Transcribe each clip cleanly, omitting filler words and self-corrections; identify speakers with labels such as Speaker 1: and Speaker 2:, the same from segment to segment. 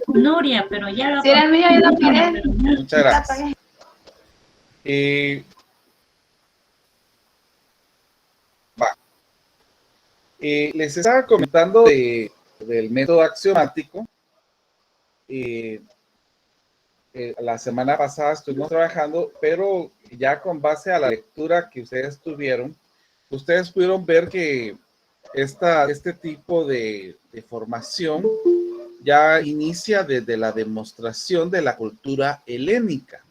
Speaker 1: Nuria, pero ya lo...
Speaker 2: Si era el mío, yo lo apagué.
Speaker 3: Muchas gracias. Les estaba comentando del método axiomático. La semana pasada estuvimos trabajando, pero ya con base a la lectura que ustedes tuvieron, ustedes pudieron ver que este tipo de formación ya inicia desde la demostración de la cultura helénica.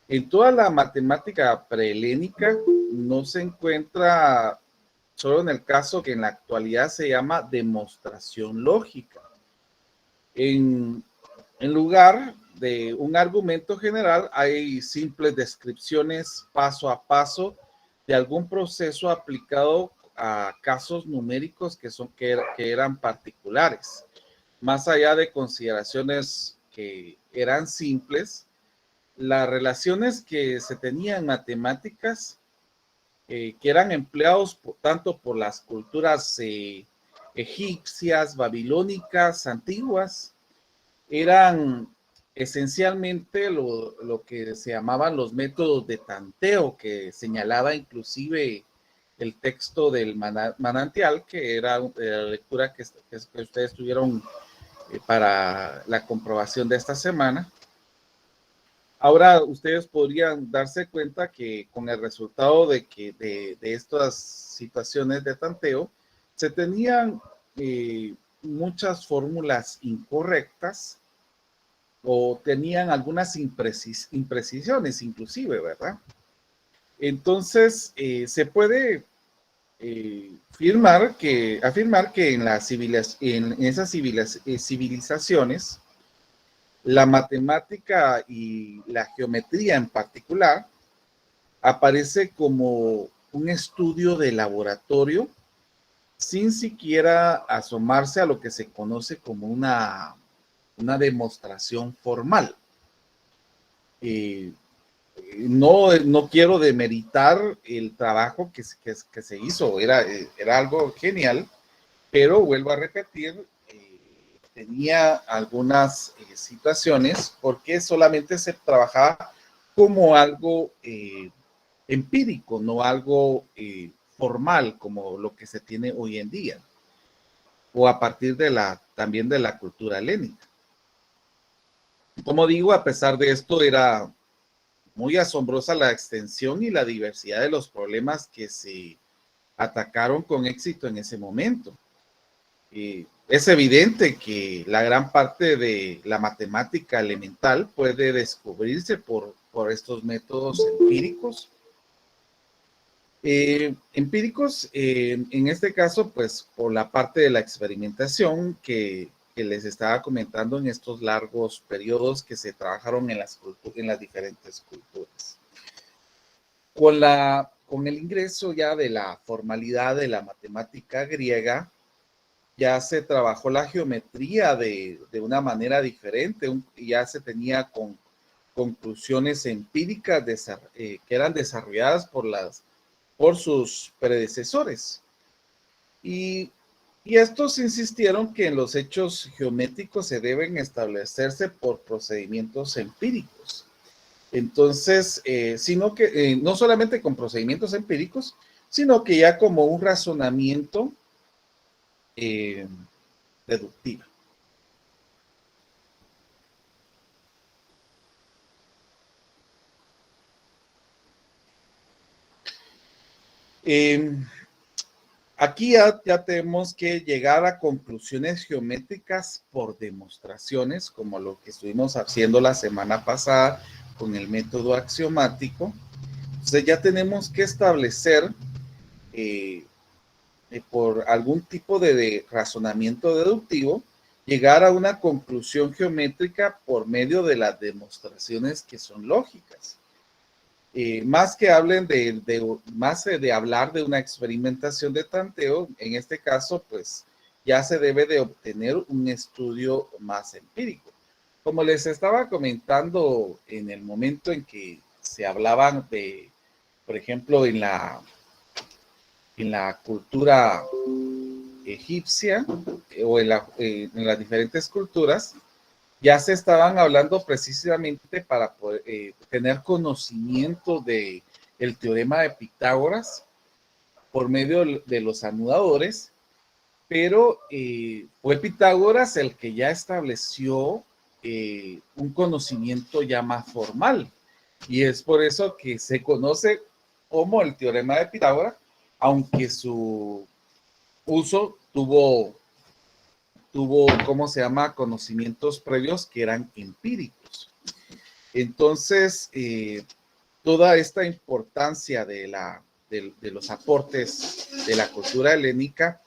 Speaker 3: En toda la matemática prehelénica no se encuentra, solo en el caso que en la actualidad se llama demostración lógica. En lugar de un argumento general, hay simples descripciones paso a paso de algún proceso aplicado a casos numéricos que eran particulares. Más allá de consideraciones que eran simples, las relaciones que se tenían en matemáticas, que eran empleados tanto por las culturas egipcias, babilónicas, antiguas, eran esencialmente lo que se llamaban los métodos de tanteo, que señalaba inclusive el texto del manantial, que era la lectura que ustedes tuvieron para la comprobación de esta semana. Ahora ustedes podrían darse cuenta que con el resultado de estas situaciones de tanteo, se tenían muchas fórmulas incorrectas o tenían algunas imprecisiones inclusive, ¿verdad? Entonces, se puede afirmar que en esas civilizaciones, la matemática y la geometría en particular aparece como un estudio de laboratorio sin siquiera asomarse a lo que se conoce como una demostración formal. No quiero demeritar el trabajo que se hizo, era algo genial, pero vuelvo a repetir, tenía algunas situaciones porque solamente se trabajaba como algo empírico, no algo formal como lo que se tiene hoy en día, o a partir también de la cultura helénica. Como digo, a pesar de esto, era muy asombrosa la extensión y la diversidad de los problemas que se atacaron con éxito en ese momento. Es evidente que la gran parte de la matemática elemental puede descubrirse por estos métodos empíricos. En este caso, pues por la parte de la experimentación que les estaba comentando en estos largos periodos que se trabajaron en las diferentes culturas. Con el ingreso ya de la formalidad de la matemática griega, ya se trabajó la geometría de una manera diferente, ya se tenía conclusiones empíricas que eran desarrolladas por sus predecesores. Y estos insistieron que en los hechos geométricos se deben establecerse por procedimientos empíricos. Entonces, no solamente con procedimientos empíricos, sino que ya como un razonamiento deductivo. Aquí ya tenemos que llegar a conclusiones geométricas por demostraciones, como lo que estuvimos haciendo la semana pasada con el método axiomático. Entonces ya tenemos que establecer por algún tipo de razonamiento deductivo, llegar a una conclusión geométrica por medio de las demostraciones que son lógicas. Más que hablen de hablar de una experimentación de tanteo, en este caso, pues ya se debe de obtener un estudio más empírico. Como les estaba comentando en el momento en que se hablaban por ejemplo, en la cultura egipcia o en las diferentes culturas, ya se estaban hablando precisamente para poder, tener conocimiento de el teorema de Pitágoras por medio de los anudadores, pero fue Pitágoras el que ya estableció un conocimiento ya más formal, y es por eso que se conoce como el teorema de Pitágoras, aunque su uso tuvo, ¿cómo se llama?, conocimientos previos que eran empíricos. Entonces, toda esta importancia de los aportes de la cultura helénica,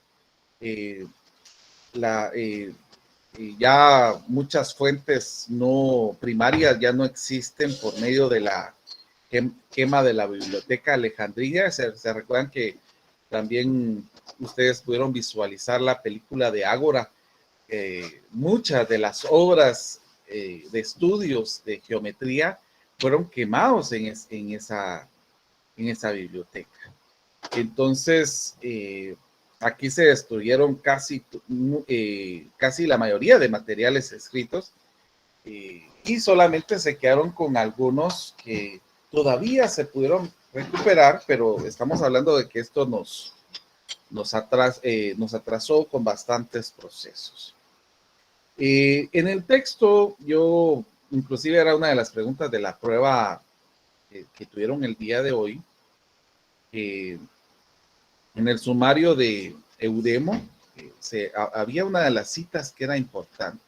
Speaker 3: ya muchas fuentes no primarias ya no existen por medio de la quema de la Biblioteca de Alejandría. Se recuerdan que también ustedes pudieron visualizar la película de Ágora. Muchas de las obras de estudios de geometría fueron quemados en esa biblioteca. Entonces, aquí se destruyeron casi la mayoría de materiales escritos, y solamente se quedaron con algunos que todavía se pudieron recuperar, pero estamos hablando de que esto nos atrasó con bastantes procesos. En el texto, yo, inclusive era una de las preguntas de la prueba que tuvieron el día de hoy, en el sumario de Eudemo, había una de las citas que era importante.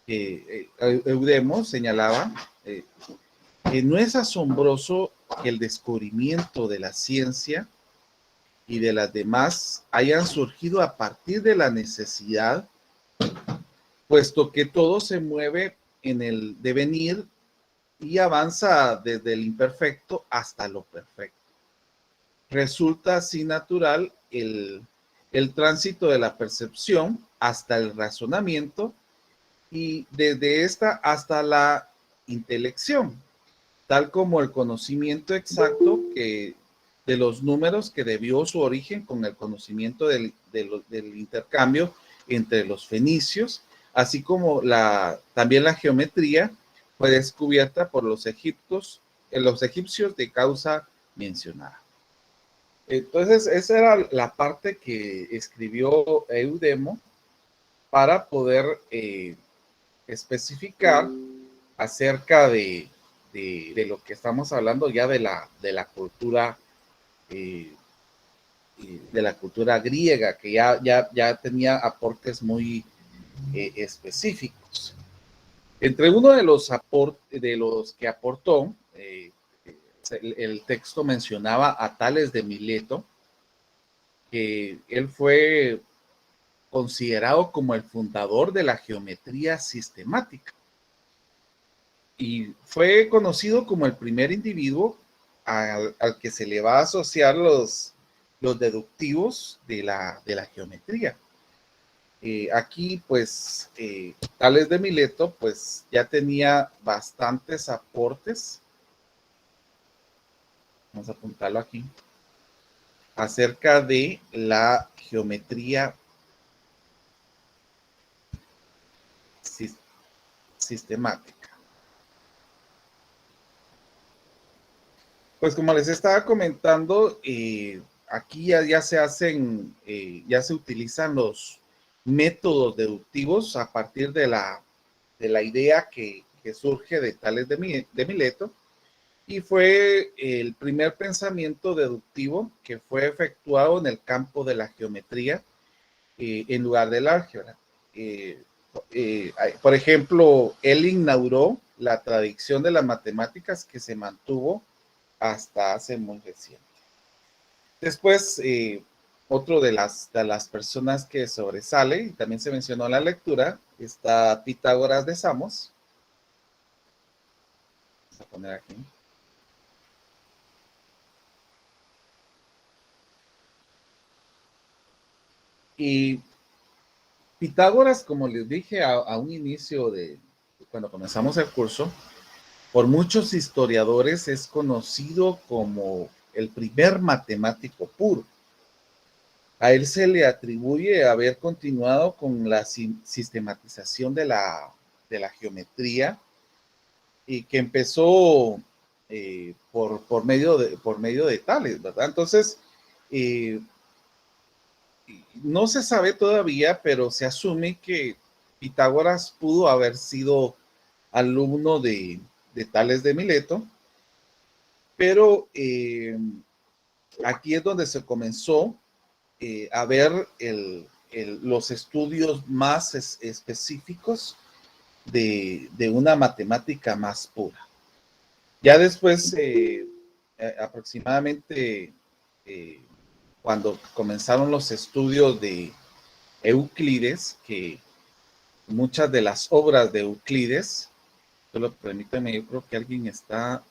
Speaker 3: Eudemo señalaba que no es asombroso que el descubrimiento de la ciencia y de las demás hayan surgido a partir de la necesidad, puesto que todo se mueve en el devenir y avanza desde el imperfecto hasta lo perfecto. Resulta así natural el tránsito de la percepción hasta el razonamiento, y desde esta hasta la intelección, tal como el conocimiento exacto de los números que debió su origen con el conocimiento del intercambio entre los fenicios, así como también la geometría fue descubierta por los egipcios de causa mencionada. Entonces, esa era la parte que escribió Eudemo para poder especificar acerca de lo que estamos hablando ya de la cultura griega, que ya tenía aportes muy específicos. Entre uno de los que aportó, el texto mencionaba a Tales de Mileto, que él fue considerado como el fundador de la geometría sistemática y fue conocido como el primer individuo al que se le va a asociar los deductivos de la geometría. Aquí, pues, Tales de Mileto, pues, ya tenía bastantes aportes. Vamos a apuntarlo aquí. Acerca de la geometría sistemática. Pues como les estaba comentando, aquí ya se utilizan los métodos deductivos a partir de la idea que surge de Tales de Mileto, y fue el primer pensamiento deductivo que fue efectuado en el campo de la geometría en lugar del álgebra. Por ejemplo, él inauguró la tradición de las matemáticas que se mantuvo hasta hace muy reciente. Después, otro de las personas que sobresale, y también se mencionó en la lectura, está Pitágoras de Samos. Vamos a poner aquí. Y Pitágoras, como les dije a un inicio cuando comenzamos el curso, por muchos historiadores es conocido como el primer matemático puro. A él se le atribuye haber continuado con la sistematización de la geometría y que empezó por medio de Tales, ¿verdad? Entonces, eh, no se sabe todavía, pero se asume que Pitágoras pudo haber sido alumno de Tales de Mileto, pero aquí es donde se comenzó a ver los estudios más específicos de una matemática más pura. Ya después, aproximadamente cuando comenzaron los estudios de Euclides, que muchas de las obras de Euclides, solo permítame, yo creo que alguien está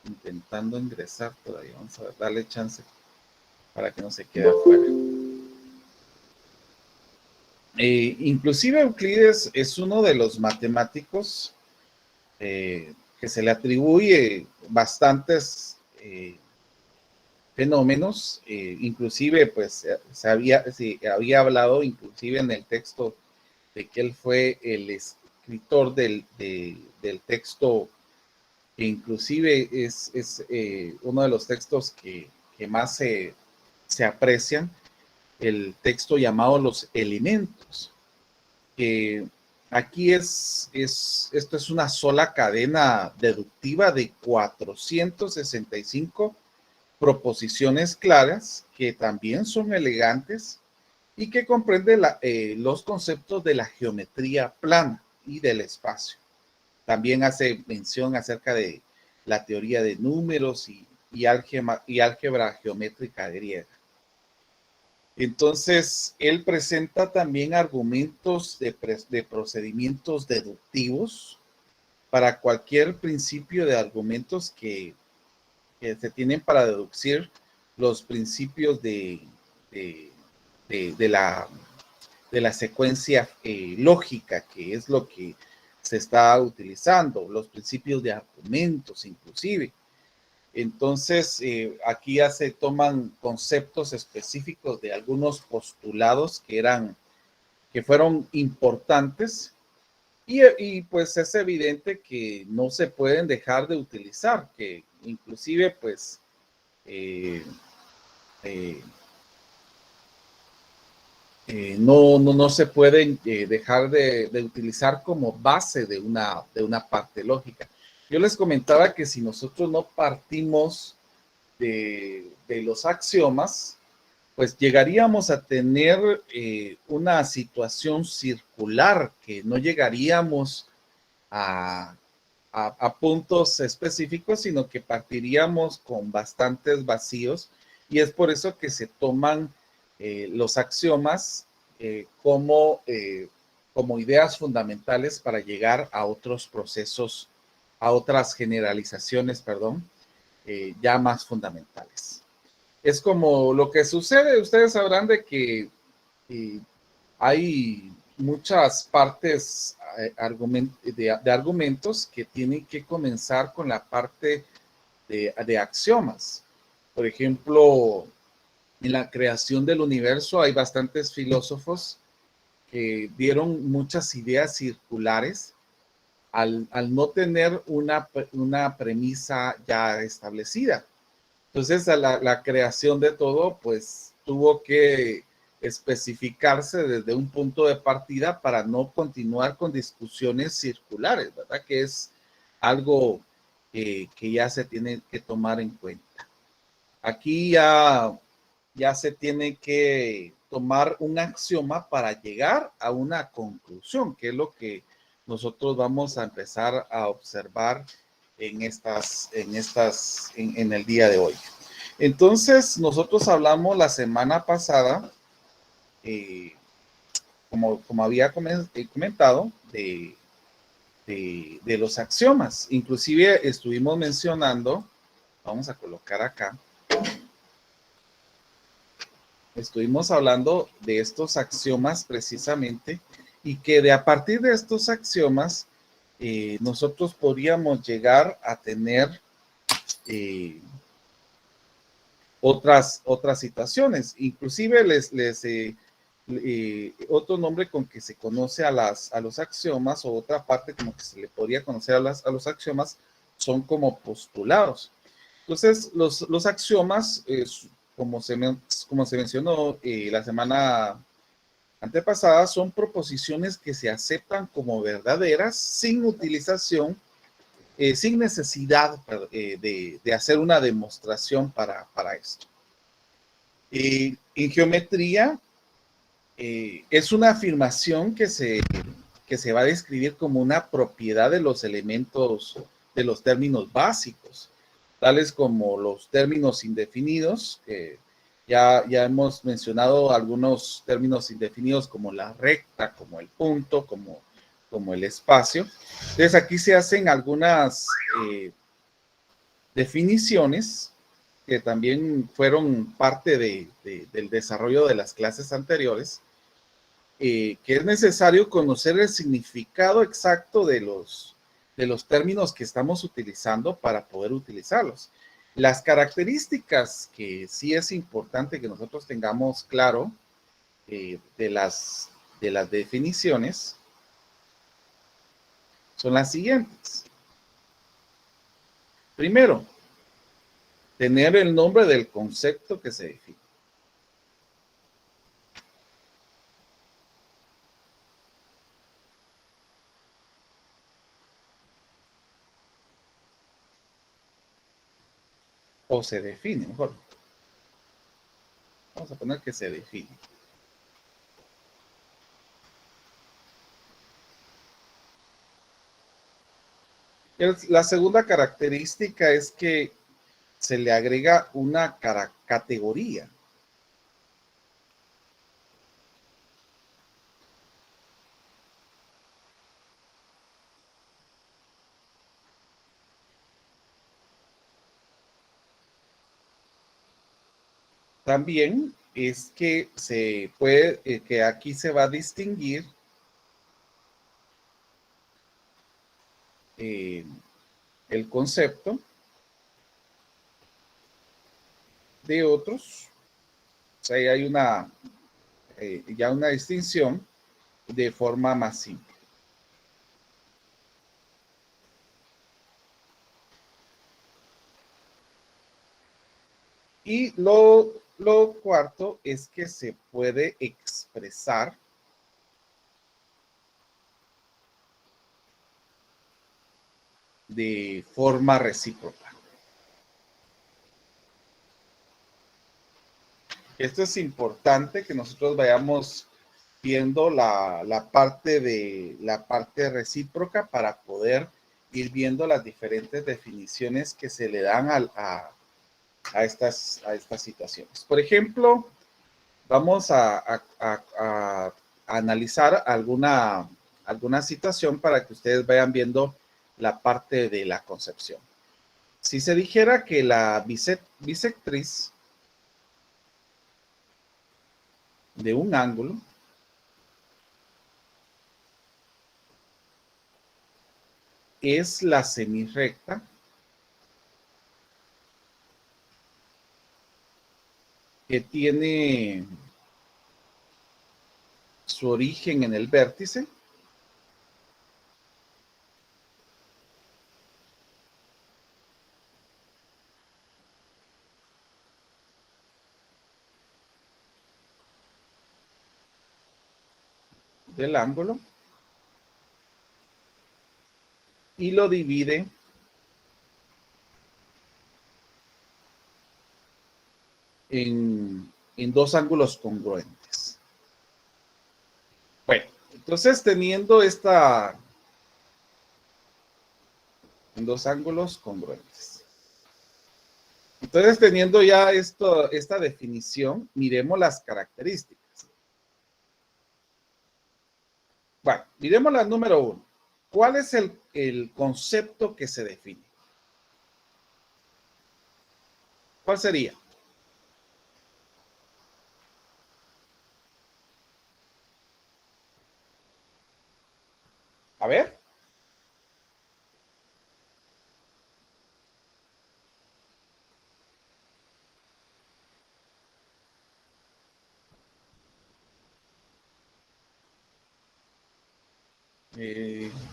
Speaker 3: intentando ingresar todavía, vamos a ver, darle chance para que no se quede afuera. Inclusive Euclides es uno de los matemáticos que se le atribuye bastantes fenómenos, inclusive pues se había hablado inclusive en el texto de que él fue el escritor del texto, que inclusive es uno de los textos que más se aprecian, el texto llamado Los Elementos, que aquí esto es una sola cadena deductiva de 465 proposiciones claras que también son elegantes y que comprende los conceptos de la geometría plana y del espacio. También hace mención acerca de la teoría de números y álgebra geométrica griega. Entonces, él presenta también argumentos de procedimientos deductivos para cualquier principio de argumentos que se tienen para deducir los principios de la secuencia lógica, que es lo que se está utilizando, los principios de argumentos inclusive. Entonces, aquí ya se toman conceptos específicos de algunos postulados que fueron importantes y pues es evidente que no se pueden dejar de utilizar, que inclusive pues no se pueden dejar de utilizar como base de una parte lógica. Yo les comentaba que si nosotros no partimos de los axiomas, pues llegaríamos a tener una situación circular, que no llegaríamos a puntos específicos, sino que partiríamos con bastantes vacíos, y es por eso que se toman los axiomas como ideas fundamentales para llegar a otros procesos, a otras generalizaciones, perdón, ya más fundamentales. Es como lo que sucede, ustedes sabrán de que hay muchas partes de argumentos que tienen que comenzar con la parte de axiomas. Por ejemplo, en la creación del universo hay bastantes filósofos que dieron muchas ideas circulares al no tener una premisa ya establecida. Entonces, la creación de todo, pues, tuvo que especificarse desde un punto de partida para no continuar con discusiones circulares, ¿verdad? Que es algo que ya se tiene que tomar en cuenta. Aquí ya se tiene que tomar un axioma para llegar a una conclusión, que es lo que nosotros vamos a empezar a observar en el día de hoy. Entonces, nosotros hablamos la semana pasada, como había comentado, de los axiomas. Inclusive estuvimos mencionando, vamos a colocar acá, estuvimos hablando de estos axiomas precisamente, y que a partir de estos axiomas nosotros podríamos llegar a tener otras situaciones. Inclusive otro nombre con que se conoce a los axiomas, o otra parte como que se le podría conocer a los axiomas, son como postulados. Entonces, los axiomas, como se mencionó la semana antepasada, son proposiciones que se aceptan como verdaderas sin utilización, sin necesidad de hacer una demostración para esto. En geometría, es una afirmación que se va a describir como una propiedad de los elementos, de los términos básicos, tales como los términos indefinidos, que ya hemos mencionado algunos términos indefinidos como la recta, como el punto, como el espacio. Entonces aquí se hacen algunas definiciones que también fueron parte del desarrollo de las clases anteriores, que es necesario conocer el significado exacto de los términos que estamos utilizando para poder utilizarlos. Las características que sí es importante que nosotros tengamos claro de las definiciones son las siguientes. Primero, tener el nombre del concepto que se define. O se define, mejor. Vamos a poner que se define. La segunda característica es que se le agrega una categoría. También es que se puede, que aquí se va a distinguir el concepto de otros. O sea, hay ya una distinción de forma más simple. Y lo cuarto es que se puede expresar de forma recíproca. Esto es importante que nosotros vayamos viendo la parte recíproca para poder ir viendo las diferentes definiciones que se le dan a estas situaciones. Por ejemplo, vamos a analizar alguna situación para que ustedes vayan viendo la parte de la concepción. Si se dijera que la bisectriz de un ángulo es la semirrecta que tiene su origen en el vértice, del ángulo, y lo divide en dos ángulos congruentes. Bueno, entonces teniendo en dos ángulos congruentes. Entonces, teniendo ya esta definición, miremos las características. Bueno, miremos la número uno. ¿Cuál es el concepto que se define? ¿Cuál sería? A ver.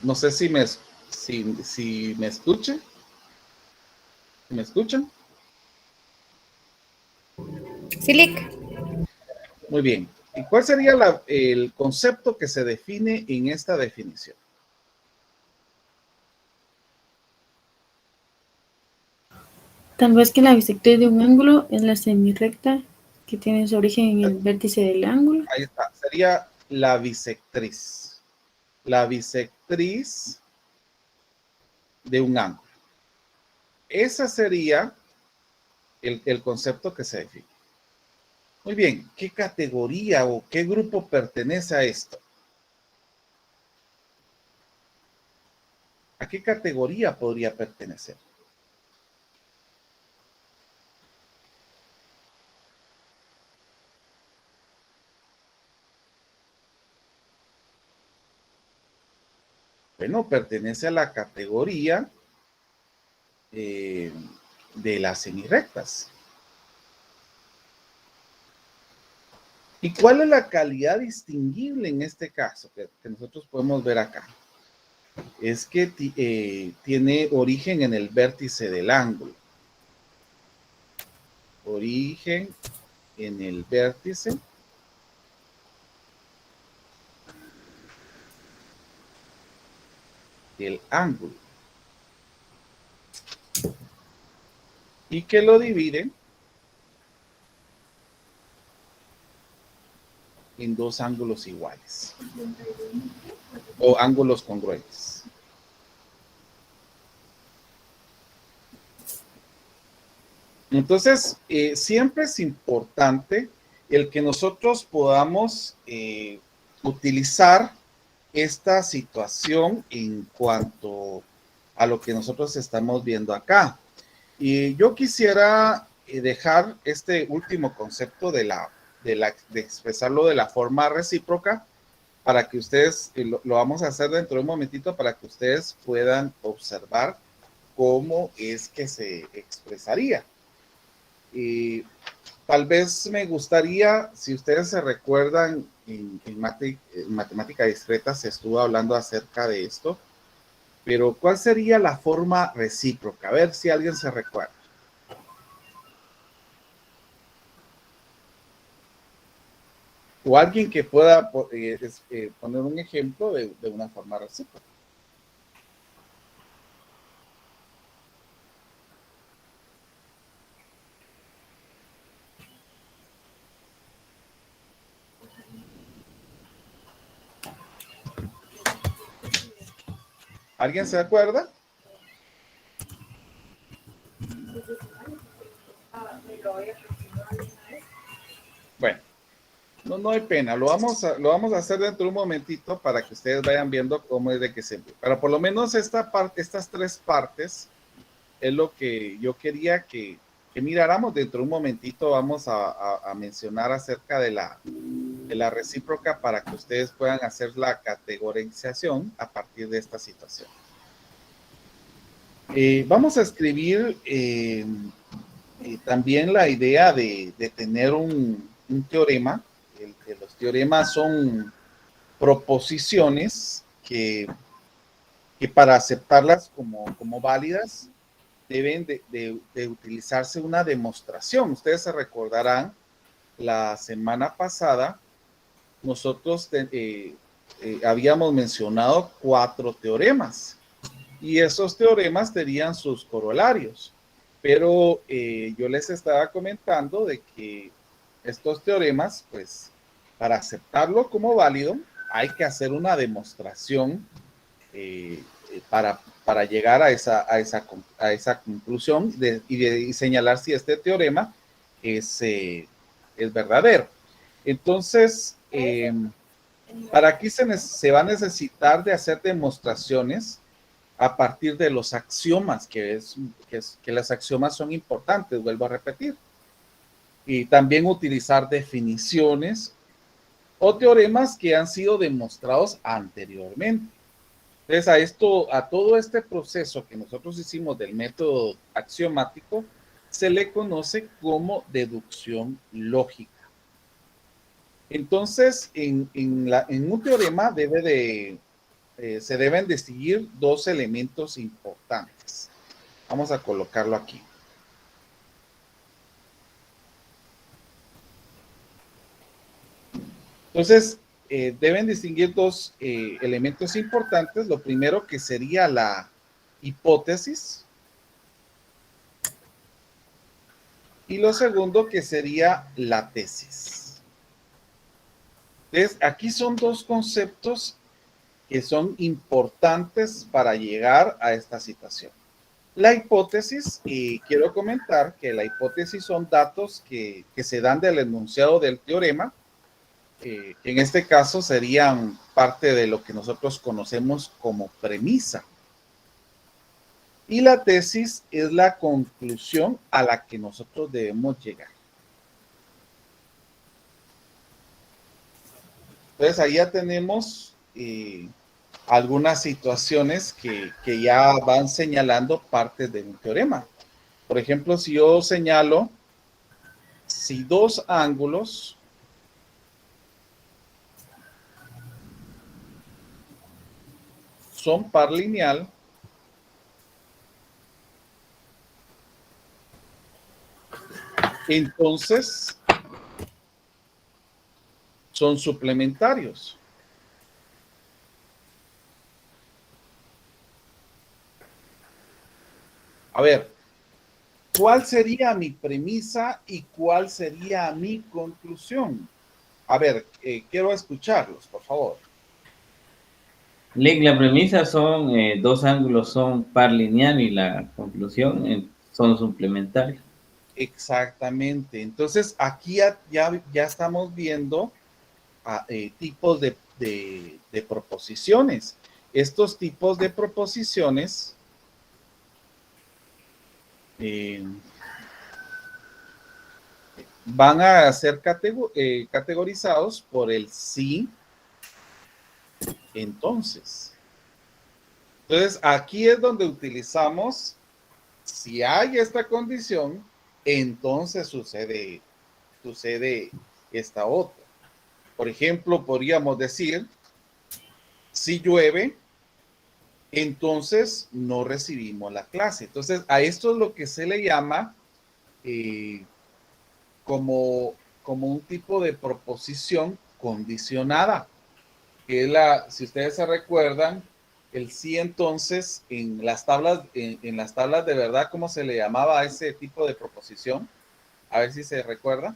Speaker 3: No sé si me escuchan. ¿Me escuchan?
Speaker 1: Silic.
Speaker 3: Muy bien. ¿Y cuál sería el concepto que se define en esta definición?
Speaker 1: Tal vez que la bisectriz de un ángulo es la semirrecta que tiene su origen en el vértice del ángulo.
Speaker 3: Ahí está. Sería la bisectriz. La bisectriz de un ángulo. Ese sería el concepto que se define. Muy bien. ¿Qué categoría o qué grupo pertenece a esto? ¿A qué categoría podría pertenecer? Bueno, pertenece a la categoría de las semirrectas. ¿Y cuál es la calidad distinguible en este caso que nosotros podemos ver acá? Es que tiene origen en el vértice del ángulo. Origen en el vértice del ángulo. Y que lo divide en dos ángulos iguales. O ángulos congruentes. Entonces, siempre es importante el que nosotros podamos utilizar esta situación en cuanto a lo que nosotros estamos viendo acá. Y yo quisiera dejar este último concepto de expresarlo de la forma recíproca para que ustedes, lo vamos a hacer dentro de un momentito para que ustedes puedan observar cómo es que se expresaría. Y tal vez me gustaría, si ustedes se recuerdan, en matemática discreta se estuvo hablando acerca de esto, pero ¿cuál sería la forma recíproca? A ver si alguien se recuerda. O alguien que pueda poner un ejemplo de una forma recíproca. ¿Alguien se acuerda? Bueno, no hay pena. Lo vamos a hacer dentro de un momentito para que ustedes vayan viendo cómo es de que se ve. Pero por lo menos estas tres partes es lo que yo quería que miráramos dentro de un momentito. Vamos a mencionar acerca de la recíproca para que ustedes puedan hacer la categorización a partir de esta situación. Vamos a escribir también la idea de tener un teorema. Los teoremas son proposiciones que para aceptarlas como válidas deben de utilizarse una demostración. Ustedes se recordarán, la semana pasada nosotros habíamos mencionado 4 teoremas y esos teoremas tenían sus corolarios, pero yo les estaba comentando de que estos teoremas, pues, para aceptarlo como válido, hay que hacer una demostración para llegar a esa conclusión y señalar si este teorema es verdadero. Entonces, para aquí se va a necesitar de hacer demostraciones a partir de los axiomas, que los axiomas son importantes, vuelvo a repetir. Y también utilizar definiciones o teoremas que han sido demostrados anteriormente. Entonces, a todo este proceso que nosotros hicimos del método axiomático, se le conoce como deducción lógica. Entonces, en un teorema debe se deben distinguir dos elementos importantes. Vamos a colocarlo aquí. Entonces, deben distinguir dos elementos importantes. Lo primero que sería la hipótesis y lo segundo que sería la tesis. Entonces, aquí son dos conceptos que son importantes para llegar a esta situación. La hipótesis, y quiero comentar que la hipótesis son datos que se dan del enunciado del teorema. En este caso serían parte de lo que nosotros conocemos como premisa. Y la tesis es la conclusión a la que nosotros debemos llegar. Entonces ahí ya tenemos algunas situaciones que ya van señalando partes de un teorema. Por ejemplo, si yo señalo si dos ángulos son par lineal, entonces son suplementarios. A ver, ¿cuál sería mi premisa y cuál sería mi conclusión? A ver, quiero escucharlos, por favor.
Speaker 2: La premisa son dos ángulos son par lineal y la conclusión son suplementarios.
Speaker 3: Exactamente. Entonces, aquí ya estamos viendo tipos de proposiciones. Estos tipos de proposiciones van a ser categorizados por el sí, entonces. Entonces, aquí es donde utilizamos, si hay esta condición, entonces sucede esta otra. Por ejemplo, podríamos decir, si llueve, entonces no recibimos la clase. Entonces, a esto es lo que se le llama como un tipo de proposición condicionada. Que es si ustedes se recuerdan, el sí entonces en las tablas de verdad, ¿cómo se le llamaba a ese tipo de proposición? A ver si se recuerda.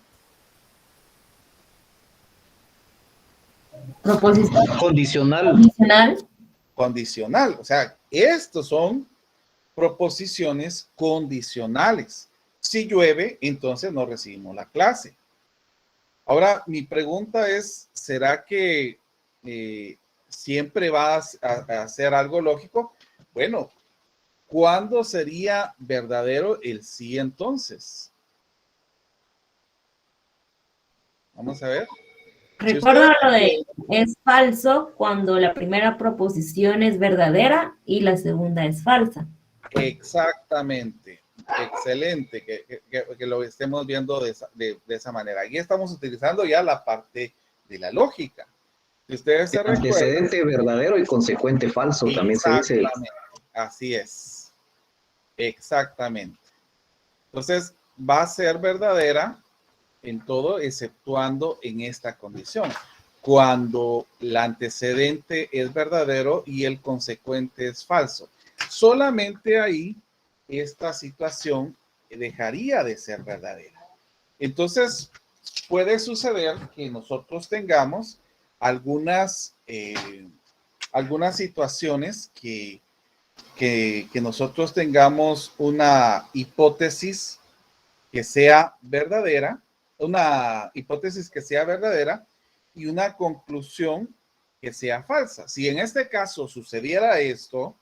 Speaker 4: Proposición
Speaker 5: Condicional.
Speaker 4: condicional.
Speaker 3: Condicional. O sea, estos son proposiciones condicionales. Si llueve, entonces no recibimos la clase. Ahora, mi pregunta es, ¿será que siempre va a ser algo lógico? Bueno, ¿cuándo sería verdadero el sí entonces? Vamos a ver.
Speaker 4: Recuerda lo de es falso cuando la primera proposición es verdadera y la segunda es falsa.
Speaker 3: Exactamente. Excelente que lo estemos viendo de esa manera. Aquí estamos utilizando ya la parte de la lógica. Si ustedes se recuerdan.
Speaker 5: Antecedente verdadero y consecuente falso, también se dice.
Speaker 3: Así es. Exactamente. Entonces, va a ser verdadera en todo, exceptuando en esta condición. Cuando el antecedente es verdadero y el consecuente es falso. Solamente ahí esta situación dejaría de ser verdadera. Entonces, puede suceder que nosotros tengamos algunas situaciones que nosotros tengamos una hipótesis que sea verdadera, y una conclusión que sea falsa. Si en este caso sucediera esto,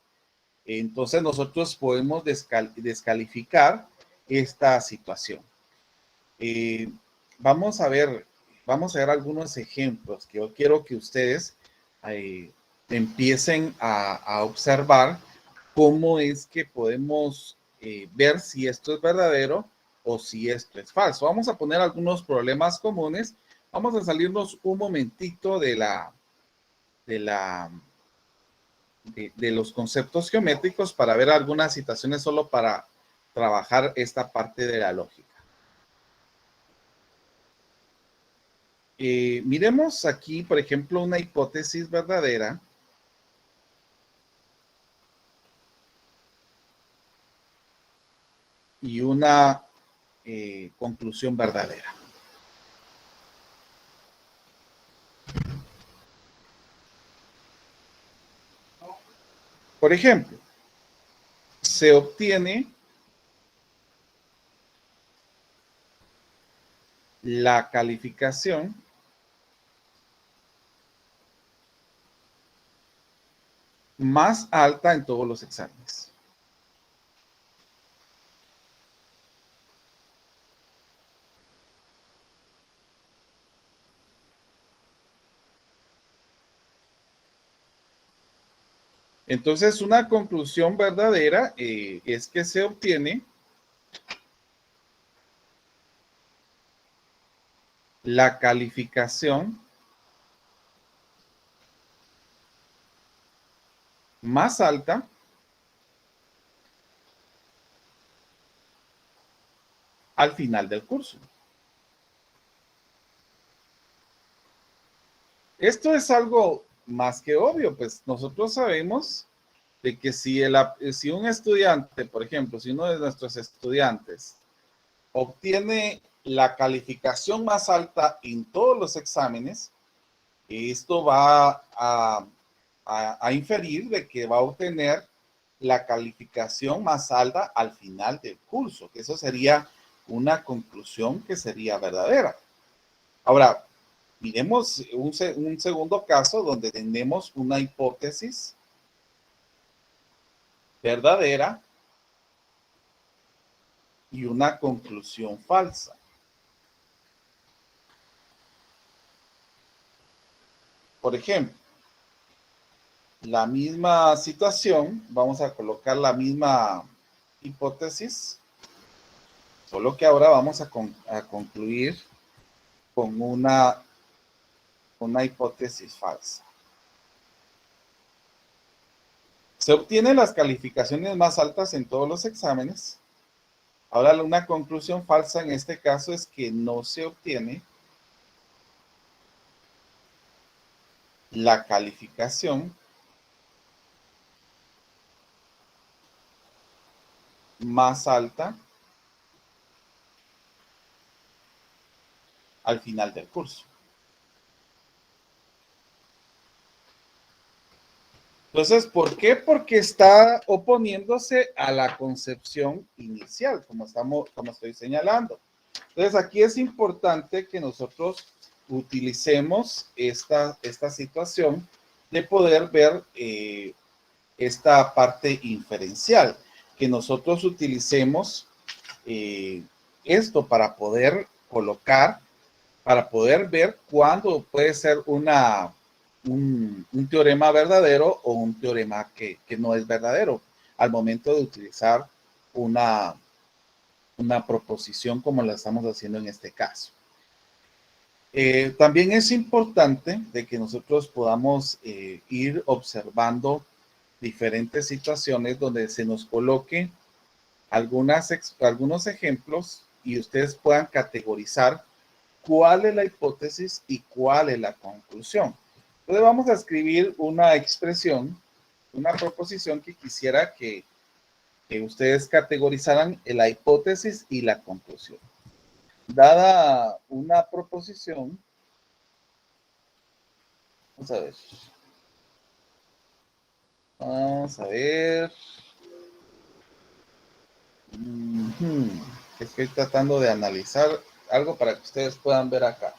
Speaker 3: entonces nosotros podemos descalificar esta situación. Vamos a ver algunos ejemplos que yo quiero que ustedes empiecen a observar cómo es que podemos ver si esto es verdadero o si esto es falso. Vamos a poner algunos problemas comunes. Vamos a salirnos un momentito de la de los conceptos geométricos para ver algunas situaciones solo para trabajar esta parte de la lógica. Miremos aquí, por ejemplo, una hipótesis verdadera. Y una conclusión verdadera. Por ejemplo, se obtiene la calificación más alta en todos los exámenes. Entonces, una conclusión verdadera es que se obtiene la calificación más alta al final del curso. Esto es algo más que obvio, pues nosotros sabemos de que si un estudiante, por ejemplo, si uno de nuestros estudiantes obtiene la calificación más alta en todos los exámenes, esto va a inferir de que va a obtener la calificación más alta al final del curso, que eso sería una conclusión que sería verdadera. Ahora, miremos un segundo caso donde tenemos una hipótesis verdadera y una conclusión falsa. Por ejemplo, la misma situación, vamos a colocar la misma hipótesis, solo que ahora vamos a concluir con una hipótesis falsa. Se obtienen las calificaciones más altas en todos los exámenes. Ahora, una conclusión falsa en este caso es que no se obtiene la calificación más alta al final del curso. Entonces, ¿por qué? Porque está oponiéndose a la concepción inicial, como estoy señalando. Entonces, aquí es importante que nosotros utilicemos esta situación de poder ver esta parte inferencial, que nosotros utilicemos esto para poder colocar, para poder ver cuándo puede ser un teorema verdadero o un teorema que no es verdadero al momento de utilizar una proposición como la estamos haciendo en este caso. También es importante de que nosotros podamos ir observando diferentes situaciones donde se nos coloque algunos ejemplos y ustedes puedan categorizar cuál es la hipótesis y cuál es la conclusión. Entonces vamos a escribir una expresión, una proposición que quisiera que ustedes categorizaran en la hipótesis y la conclusión. Dada una proposición, vamos a ver. Estoy tratando de analizar algo para que ustedes puedan ver acá.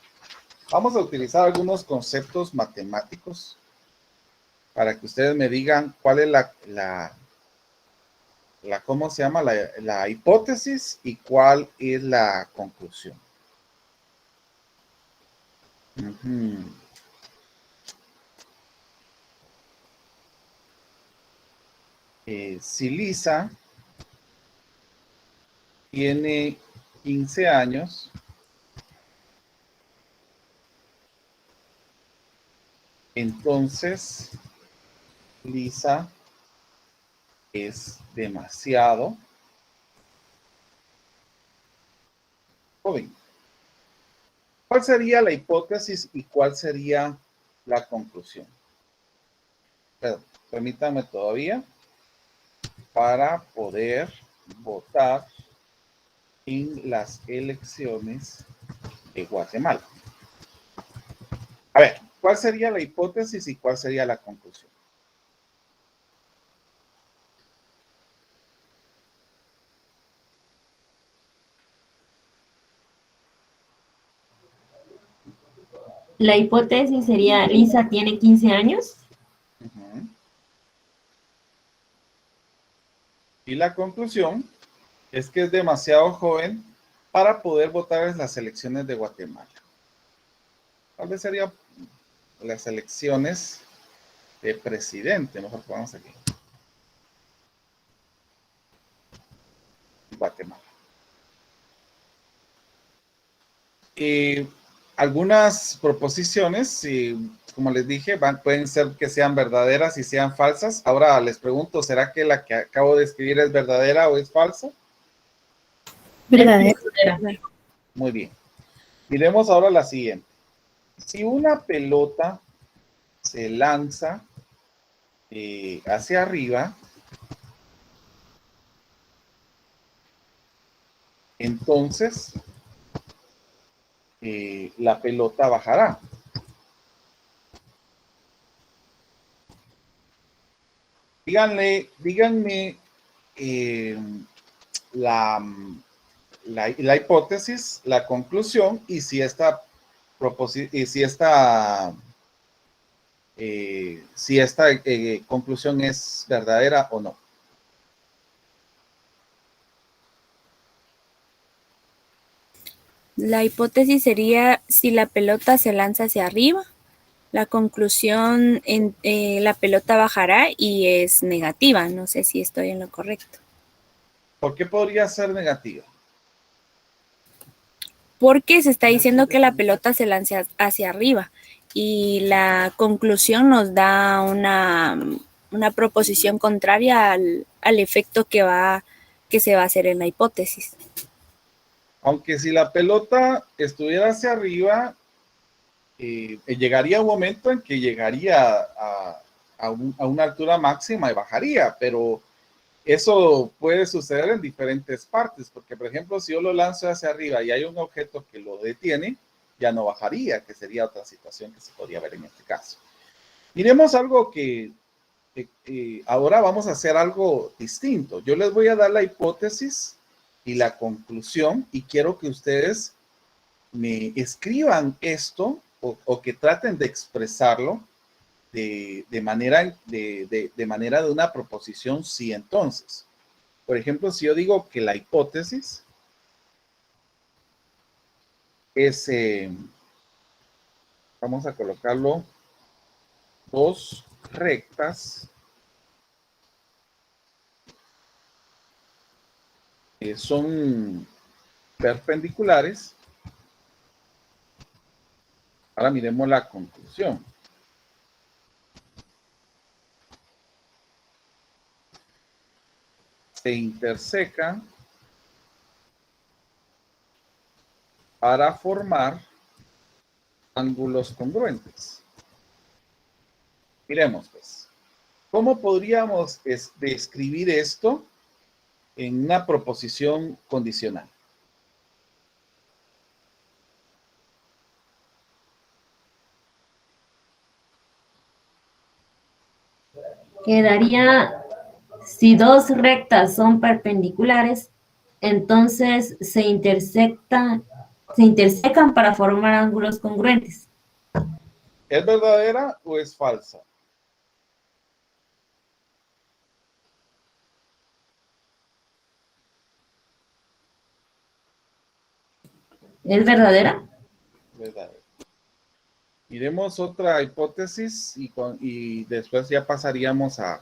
Speaker 3: Vamos a utilizar algunos conceptos matemáticos para que ustedes me digan cuál es ¿cómo se llama? La hipótesis y cuál es la conclusión. Si Lisa tiene 15 años, entonces Lisa es demasiado joven. ¿Cuál sería la hipótesis y cuál sería la conclusión? Pero, permítanme todavía para poder votar en las elecciones de Guatemala. A ver, ¿cuál sería la hipótesis y cuál sería la conclusión?
Speaker 4: La hipótesis sería, Lisa tiene 15 años.
Speaker 3: Uh-huh. Y la conclusión es que es demasiado joven para poder votar en las elecciones de Guatemala. Tal vez sería las elecciones de presidente, mejor ponemos aquí. Guatemala. Algunas proposiciones, como les dije, pueden ser que sean verdaderas y sean falsas. Ahora les pregunto, ¿será que la que acabo de escribir es verdadera o es falsa?
Speaker 1: Verdadero.
Speaker 3: Muy bien. Miremos ahora la siguiente. Si una pelota se lanza hacia arriba, entonces la pelota bajará. Díganme la hipótesis, la conclusión y si esta conclusión es verdadera o no.
Speaker 6: La hipótesis sería si la pelota se lanza hacia arriba. La conclusión, la pelota bajará y es negativa. No sé si estoy en lo correcto.
Speaker 3: ¿Por qué podría ser negativa?
Speaker 6: Porque se está diciendo que la pelota se lance hacia arriba y la conclusión nos da una proposición contraria al efecto que se va a hacer en la hipótesis.
Speaker 3: Aunque si la pelota estuviera hacia arriba, llegaría un momento en que llegaría a una altura máxima y bajaría, pero eso puede suceder en diferentes partes, porque por ejemplo, si yo lo lanzo hacia arriba y hay un objeto que lo detiene, ya no bajaría, que sería otra situación que se podría ver en este caso. Miremos algo que ahora vamos a hacer algo distinto. Yo les voy a dar la hipótesis y la conclusión y quiero que ustedes me escriban esto o que traten de expresarlo de manera de una proposición sí entonces. Por ejemplo, si yo digo que la hipótesis es, vamos a colocarlo, dos rectas son perpendiculares. Ahora miremos la conclusión. Se intersecan para formar ángulos congruentes. Miremos pues. ¿Cómo podríamos describir esto en una proposición condicional?
Speaker 4: Quedaría, si dos rectas son perpendiculares, entonces se intersecan para formar ángulos congruentes.
Speaker 3: ¿Es verdadera o es falsa?
Speaker 4: ¿Es verdadera?
Speaker 3: Verdadera. Miremos otra hipótesis y después ya pasaríamos a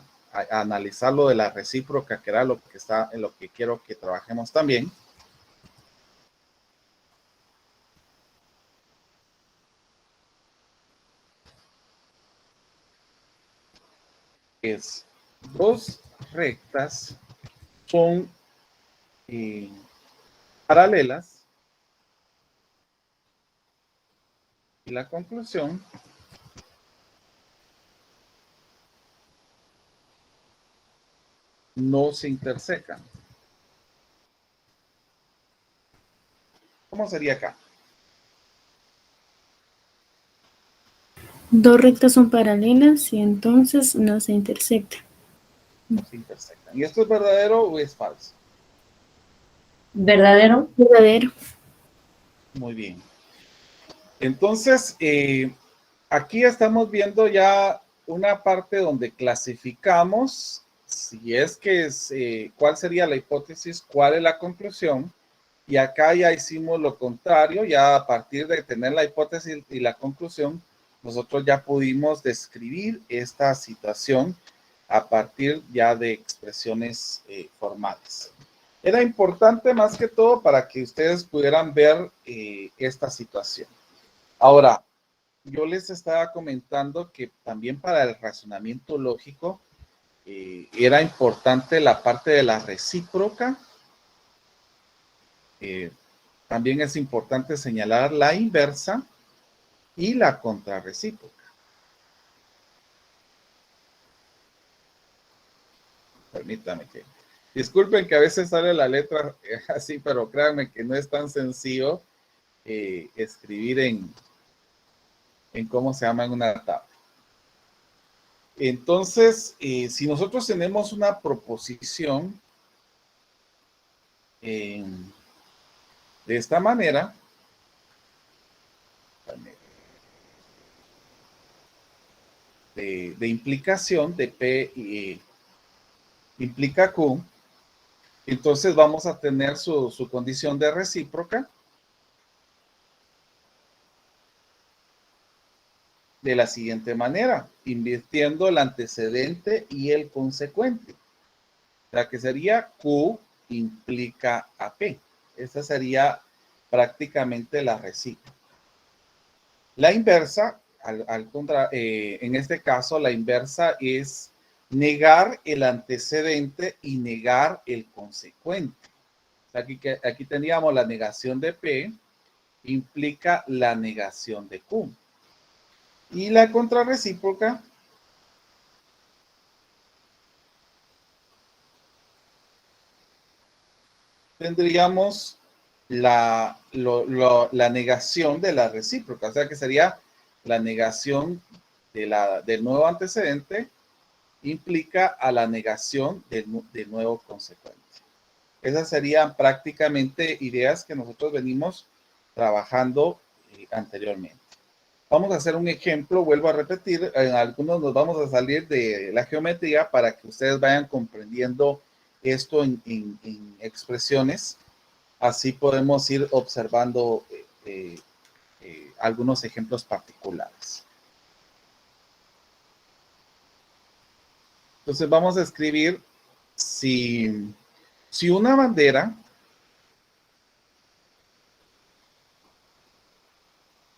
Speaker 3: analizar lo de la recíproca, que era lo que está en lo que quiero que trabajemos también. es dos rectas son paralelas y la conclusión no se intersecan. ¿Cómo sería acá?
Speaker 1: Dos rectas son paralelas y entonces no se intersectan.
Speaker 3: No se intersecan. ¿Y esto es verdadero o es falso?
Speaker 4: ¿Verdadero?
Speaker 1: Verdadero.
Speaker 3: Muy bien. Entonces, aquí estamos viendo ya una parte donde clasificamos si es que es, cuál sería la hipótesis, cuál es la conclusión. Y acá ya hicimos lo contrario, ya a partir de tener la hipótesis y la conclusión, nosotros ya pudimos describir esta situación a partir ya de expresiones formales. Era importante más que todo para que ustedes pudieran ver esta situación. Ahora, yo les estaba comentando que también para el razonamiento lógico era importante la parte de la recíproca. También es importante señalar la inversa y la contrarrecíproca. Permítame que... Disculpen que a veces sale la letra así, pero créanme que no es tan sencillo escribir en cómo se llama en una tabla. Entonces, si nosotros tenemos una proposición de esta manera, de implicación de P implica Q, entonces vamos a tener su condición de recíproca de la siguiente manera, invirtiendo el antecedente y el consecuente. O sea, que sería Q implica a P. Esa sería prácticamente la recíproca. La inversa, en este caso, la inversa es negar el antecedente y negar el consecuente. O sea, aquí teníamos la negación de P, implica la negación de Q. Y la contrarrecíproca tendríamos la negación de la recíproca, o sea que sería la negación del nuevo antecedente implica a la negación del nuevo consecuente. Esas serían prácticamente ideas que nosotros venimos trabajando anteriormente. Vamos a hacer un ejemplo, vuelvo a repetir, en algunos nos vamos a salir de la geometría para que ustedes vayan comprendiendo esto en expresiones. Así podemos ir observando algunos ejemplos particulares. Entonces vamos a escribir si una bandera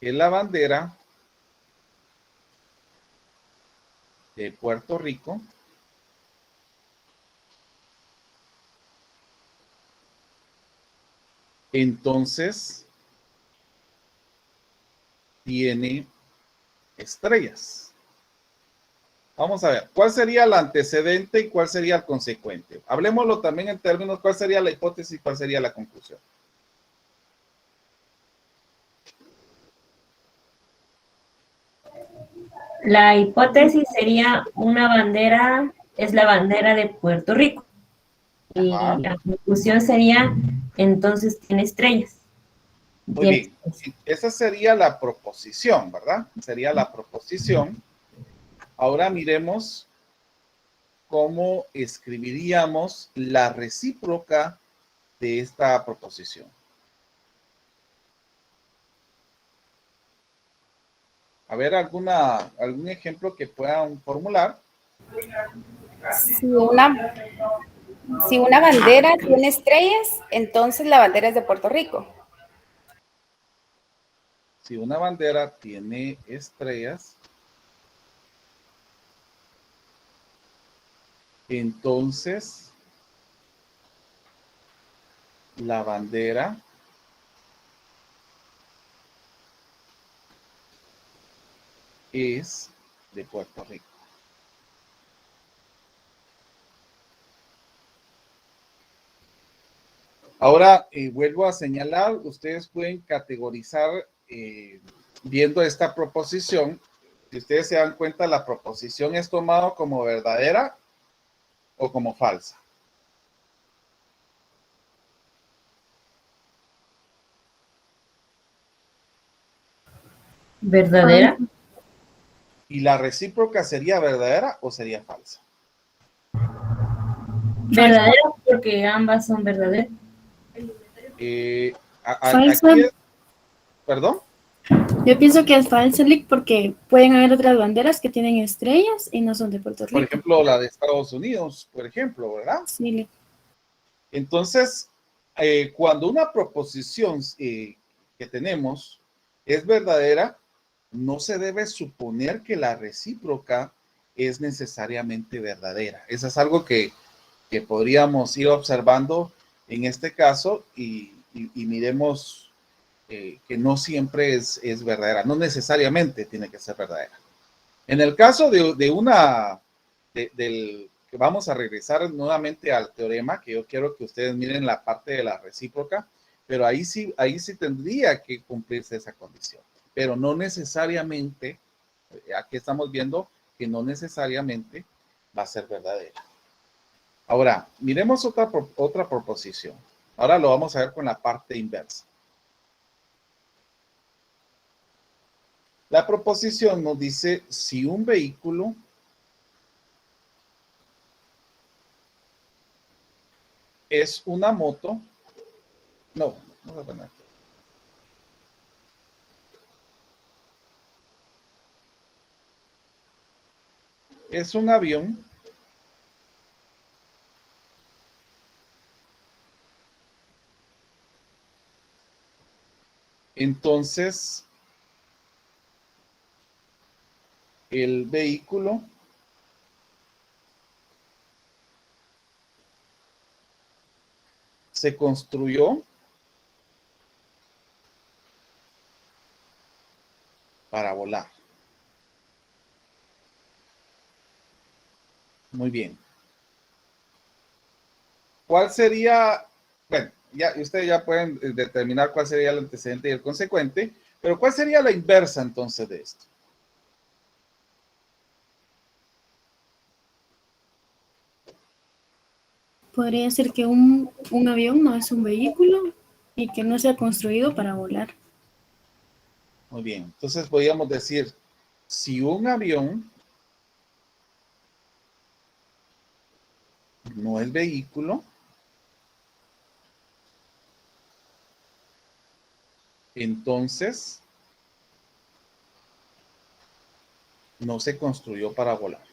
Speaker 3: es la bandera de Puerto Rico, entonces tiene estrellas. Vamos a ver, ¿cuál sería el antecedente y cuál sería el consecuente? Hablemoslo también en términos, ¿cuál sería la hipótesis y cuál sería la conclusión?
Speaker 4: La hipótesis sería una bandera, es la bandera de Puerto Rico. Y
Speaker 3: Ajá.
Speaker 4: la conclusión sería, entonces tiene estrellas.
Speaker 3: Muy bien, esa sería la proposición, ¿verdad? Sería la proposición. Ahora miremos cómo escribiríamos la recíproca de esta proposición. A ver, algún ejemplo que puedan formular.
Speaker 7: Si una bandera tiene estrellas, entonces la bandera es de Puerto Rico.
Speaker 3: Si una bandera tiene estrellas, entonces la bandera es de Puerto Rico. Ahora, vuelvo a señalar, ustedes pueden categorizar viendo esta proposición. Si ustedes se dan cuenta, la proposición es tomada como verdadera o como falsa.
Speaker 4: ¿Verdadera?
Speaker 3: ¿Y la recíproca sería verdadera o sería falsa?
Speaker 4: Verdadera porque ambas son verdaderas.
Speaker 1: Falsa.
Speaker 3: Aquí es, ¿perdón?
Speaker 1: Yo pienso que es falsa, Lick, porque pueden haber otras banderas que tienen estrellas y no son de Puerto Rico.
Speaker 3: Por ejemplo, la de Estados Unidos, por ejemplo, ¿verdad?
Speaker 1: Sí, Lick.
Speaker 3: Entonces, cuando una proposición que tenemos es verdadera, no se debe suponer que la recíproca es necesariamente verdadera. Eso es algo que podríamos ir observando en este caso y miremos que no siempre es verdadera, no necesariamente tiene que ser verdadera. En el caso que vamos a regresar nuevamente al teorema, que yo quiero que ustedes miren la parte de la recíproca, pero ahí sí tendría que cumplirse esa condición, pero no necesariamente, aquí estamos viendo que no necesariamente va a ser verdadera. Ahora, miremos otra proposición. Ahora lo vamos a ver con la parte inversa. La proposición nos dice si un vehículo es una moto, no voy a poner. Es un avión entonces el vehículo se construyó para volar. Muy bien. ¿Cuál sería? Bueno, ya ustedes ya pueden determinar cuál sería el antecedente y el consecuente, pero ¿cuál sería la inversa entonces de esto?
Speaker 1: Podría ser que un avión no es un vehículo y que no se ha construido para volar.
Speaker 3: Muy bien. Entonces podríamos decir, si un avión no es vehículo, entonces no se construyó para volar.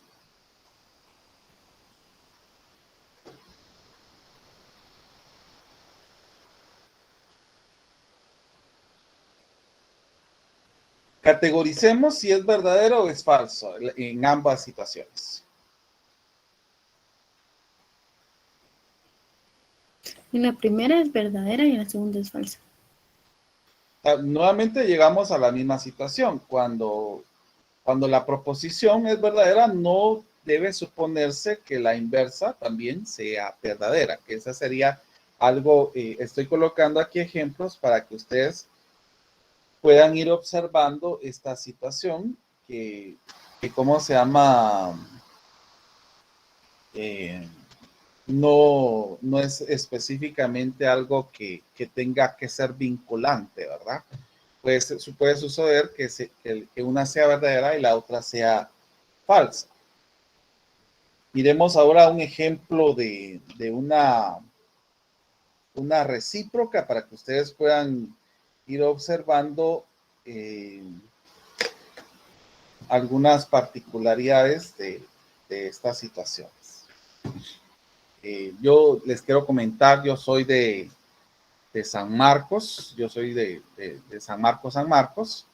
Speaker 3: Categoricemos si es verdadero o es falso en ambas situaciones.
Speaker 1: En la primera es verdadera y en la segunda es falsa.
Speaker 3: Nuevamente llegamos a la misma situación. Cuando la proposición es verdadera, no debe suponerse que la inversa también sea verdadera, que esa sería algo, estoy colocando aquí ejemplos para que ustedes puedan ir observando esta situación que ¿cómo se llama? No es específicamente algo que tenga que ser vinculante, ¿verdad? Pues puede suceder que una sea verdadera y la otra sea falsa. Miremos ahora un ejemplo de una recíproca para que ustedes puedan ir observando algunas particularidades de estas situaciones. Yo les quiero comentar, yo soy de San Marcos, yo soy de San Marcos, San Marcos.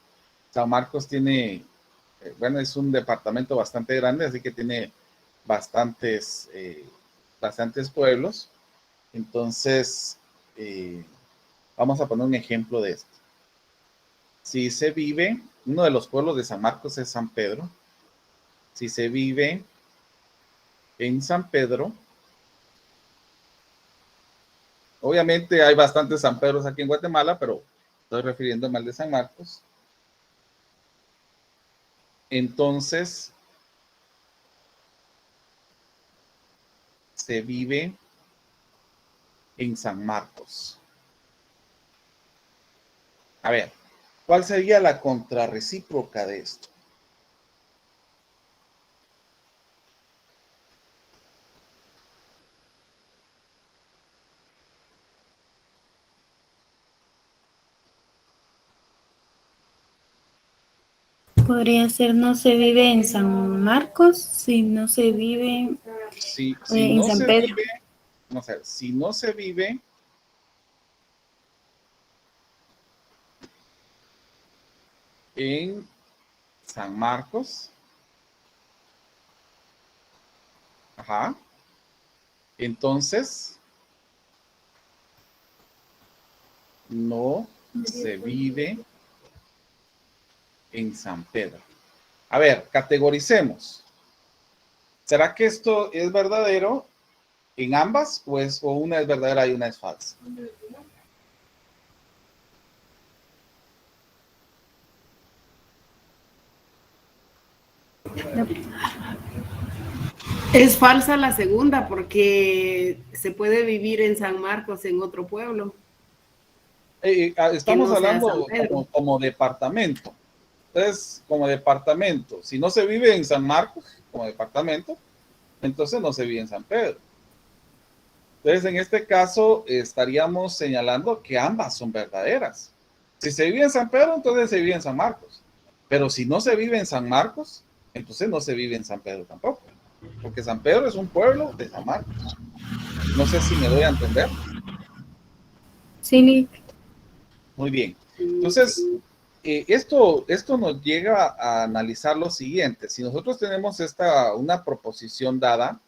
Speaker 3: San Marcos tiene, bueno, es un departamento bastante grande, así que tiene bastantes pueblos. Entonces, vamos a poner un ejemplo de esto. Si se vive, uno de los pueblos de San Marcos es San Pedro. Si se vive en San Pedro, obviamente hay bastantes San Pedros aquí en Guatemala, pero estoy refiriéndome al de San Marcos. Entonces, se vive en San Marcos. A ver, ¿cuál sería la contrarrecíproca de esto?
Speaker 1: Podría ser no se vive en San Marcos, si no se vive
Speaker 3: Si
Speaker 1: en
Speaker 3: no
Speaker 1: San
Speaker 3: se
Speaker 1: Pedro.
Speaker 3: vive, vamos a ver, si no se vive en San Marcos, ajá, entonces no se vive en San Pedro. A ver, categoricemos. ¿Será que esto es verdadero en ambas o una es verdadera y una es falsa?
Speaker 8: Es falsa la segunda porque se puede vivir en San Marcos, en otro pueblo.
Speaker 3: Estamos
Speaker 8: no sea
Speaker 3: hablando
Speaker 8: San Pedro.
Speaker 3: como departamento. Entonces, como departamento, si no se vive en San Marcos como departamento, entonces no se vive en San Pedro. Entonces, en este caso, estaríamos señalando que ambas son verdaderas. Si se vive en San Pedro, entonces se vive en San Marcos. Pero si no se vive en San Marcos, entonces no se vive en San Pedro tampoco. Porque San Pedro es un pueblo de San Marcos. No sé si me doy a entender.
Speaker 1: Sí,
Speaker 3: Muy bien. Entonces, esto nos llega a analizar lo siguiente. Si nosotros tenemos una proposición dada,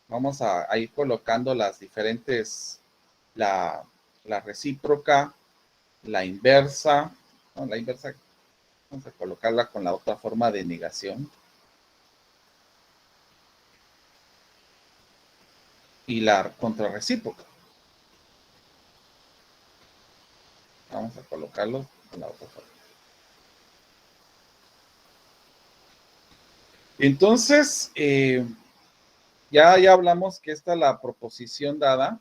Speaker 3: vamos a ir colocando las diferentes, la recíproca, la inversa, ¿no? La inversa, vamos a colocarla con la otra forma de negación. Y la contrarrecíproca. Vamos a colocarlo con la otra forma. Entonces, ya hablamos que esta es la proposición dada.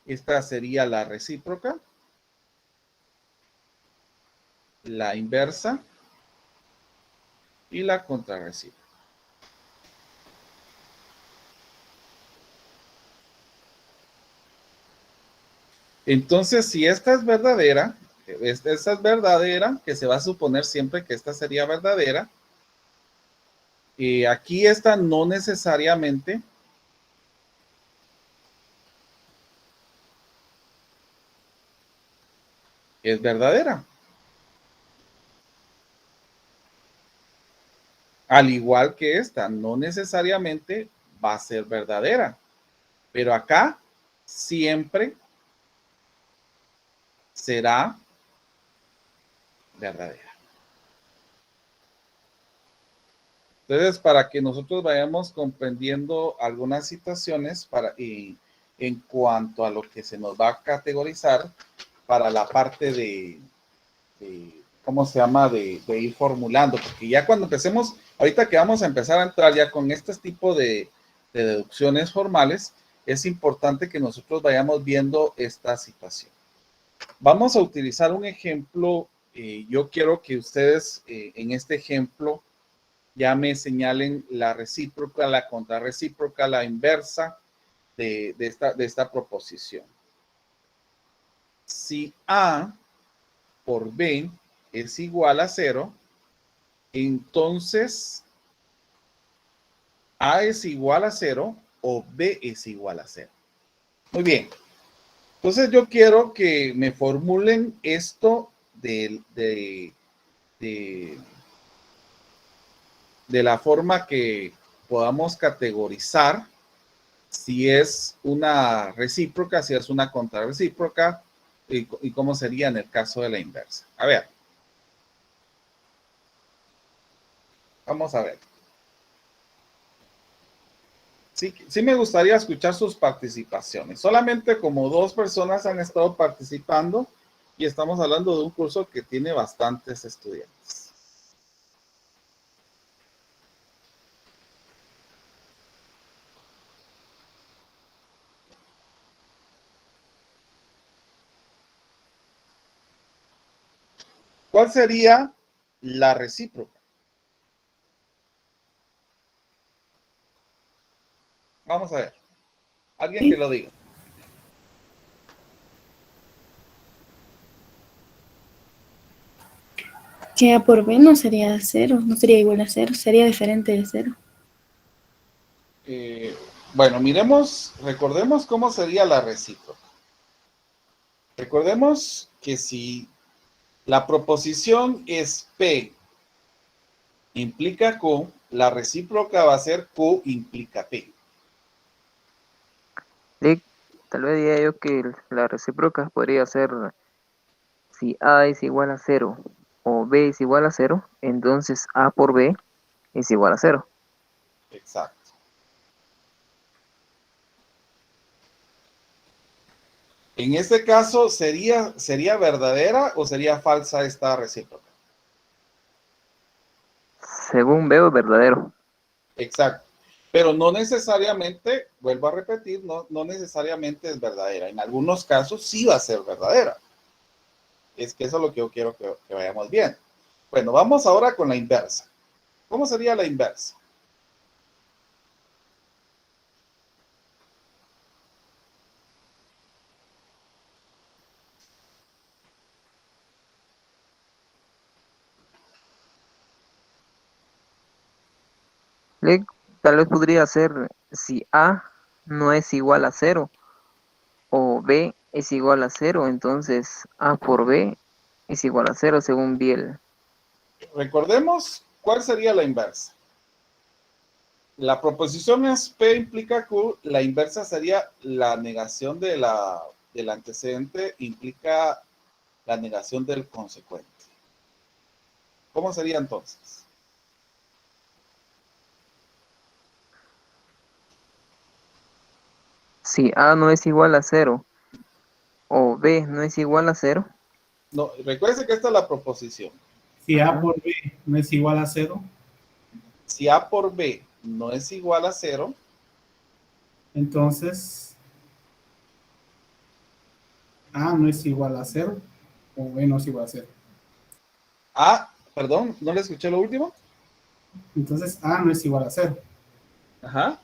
Speaker 3: Esta sería la recíproca, la inversa y la contrarrecíproca. Entonces, si esta es verdadera, que se va a suponer siempre que esta sería verdadera, y aquí esta no necesariamente es verdadera. Al igual que esta, no necesariamente va a ser verdadera. Pero acá siempre será verdadera. Entonces, para que nosotros vayamos comprendiendo algunas situaciones en cuanto a lo que se nos va a categorizar para la parte de ¿cómo se llama? De ir formulando, porque ya cuando empecemos, ahorita que vamos a empezar a entrar ya con este tipo de deducciones formales, es importante que nosotros vayamos viendo esta situación. Vamos a utilizar un ejemplo. Yo quiero que ustedes en este ejemplo ya me señalen la recíproca, la contrarrecíproca, la inversa de esta proposición. Si A por B es igual a 0, entonces A es igual a 0 o B es igual a 0. Muy bien. Entonces yo quiero que me formulen esto de de la forma que podamos categorizar si es una recíproca, si es una contrarrecíproca y cómo sería en el caso de la inversa. A ver. Vamos a ver. Sí me gustaría escuchar sus participaciones. Solamente como 2 personas han estado participando y estamos hablando de un curso que tiene bastantes estudiantes. ¿Cuál sería la recíproca? Vamos a ver. Alguien que lo diga.
Speaker 1: Que A por B no sería 0, no sería igual a 0, sería diferente de 0.
Speaker 3: Bueno, recordemos cómo sería la recíproca. Recordemos que si la proposición es P implica Q, la recíproca va a ser Q implica P.
Speaker 9: Sí, tal vez diría yo que la recíproca podría ser si A es igual a 0 o B es igual a 0, entonces A por B es igual a 0.
Speaker 3: Exacto. En este caso, ¿sería verdadera o sería falsa esta recíproca?
Speaker 9: Según veo, es verdadero.
Speaker 3: Exacto. Pero no necesariamente, vuelvo a repetir, no necesariamente es verdadera. En algunos casos sí va a ser verdadera. Es que eso es lo que yo quiero que vayamos bien. Bueno, vamos ahora con la inversa. ¿Cómo sería la inversa?
Speaker 9: Tal vez podría ser si A no es igual a 0 o B es igual a 0, entonces A por B es igual a 0 según Biel.
Speaker 3: Recordemos cuál sería la inversa. La proposición es P implica Q, la inversa sería la negación del antecedente implica la negación del consecuente. ¿Cómo sería entonces?
Speaker 9: Si A no es igual a 0 o B no es igual a 0.
Speaker 3: No, recuerden que esta es la proposición.
Speaker 10: Si A por B no es igual a 0.
Speaker 3: Si A por B no es igual a 0.
Speaker 10: Entonces, A no es igual a 0 o B no es igual a 0.
Speaker 3: Perdón, ¿no le escuché lo último?
Speaker 10: Entonces, A no es igual a 0.
Speaker 3: Ajá.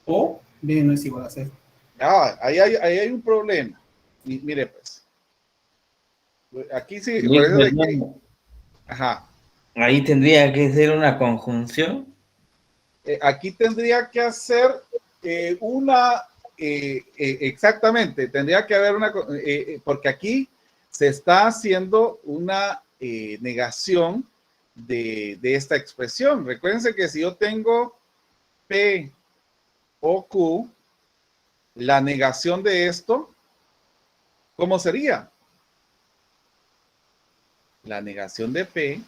Speaker 10: O B no es igual a 0.
Speaker 3: Ahí hay un problema. Mire, pues. Aquí sí.
Speaker 2: Sí,
Speaker 3: Por eso
Speaker 2: ajá. Ahí tendría que ser una conjunción.
Speaker 3: Aquí tendría que hacer exactamente, tendría que haber porque aquí se está haciendo una negación de esta expresión. Recuérdense que si yo tengo P o Q, la negación de esto, ¿cómo sería? La negación de P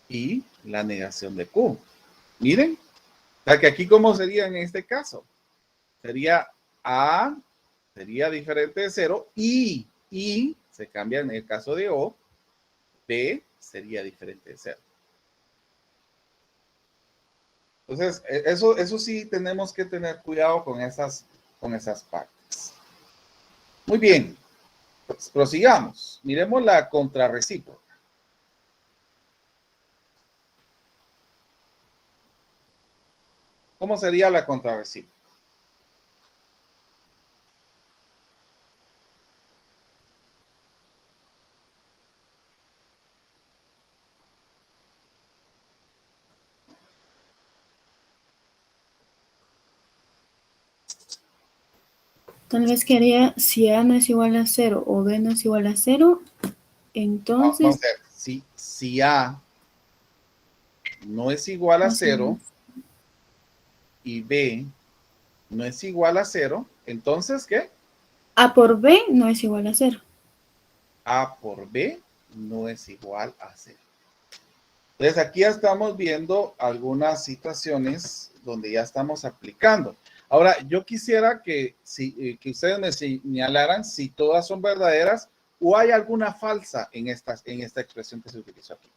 Speaker 3: y la negación de Q. Miren, o sea que aquí ¿cómo sería en este caso? Sería A, sería diferente de 0, y se cambia en el caso de O, B sería diferente de 0. Entonces, eso sí tenemos que tener cuidado con esas partes. Muy bien, pues prosigamos. Miremos la contrarrecíproca. ¿Cómo sería la contrarrecíproca?
Speaker 1: Tal vez quería, si A no es igual a 0 o B no es igual a 0, Entonces,
Speaker 3: Vamos a ver, si A no es igual a 0 y B no es igual a 0, entonces, ¿qué?
Speaker 1: A por B no es igual a 0.
Speaker 3: A por B no es igual a 0. Entonces, aquí ya estamos viendo algunas situaciones donde ya estamos aplicando. Ahora, yo quisiera que ustedes me señalaran si todas son verdaderas o hay alguna falsa en esta expresión que se utilizó aquí.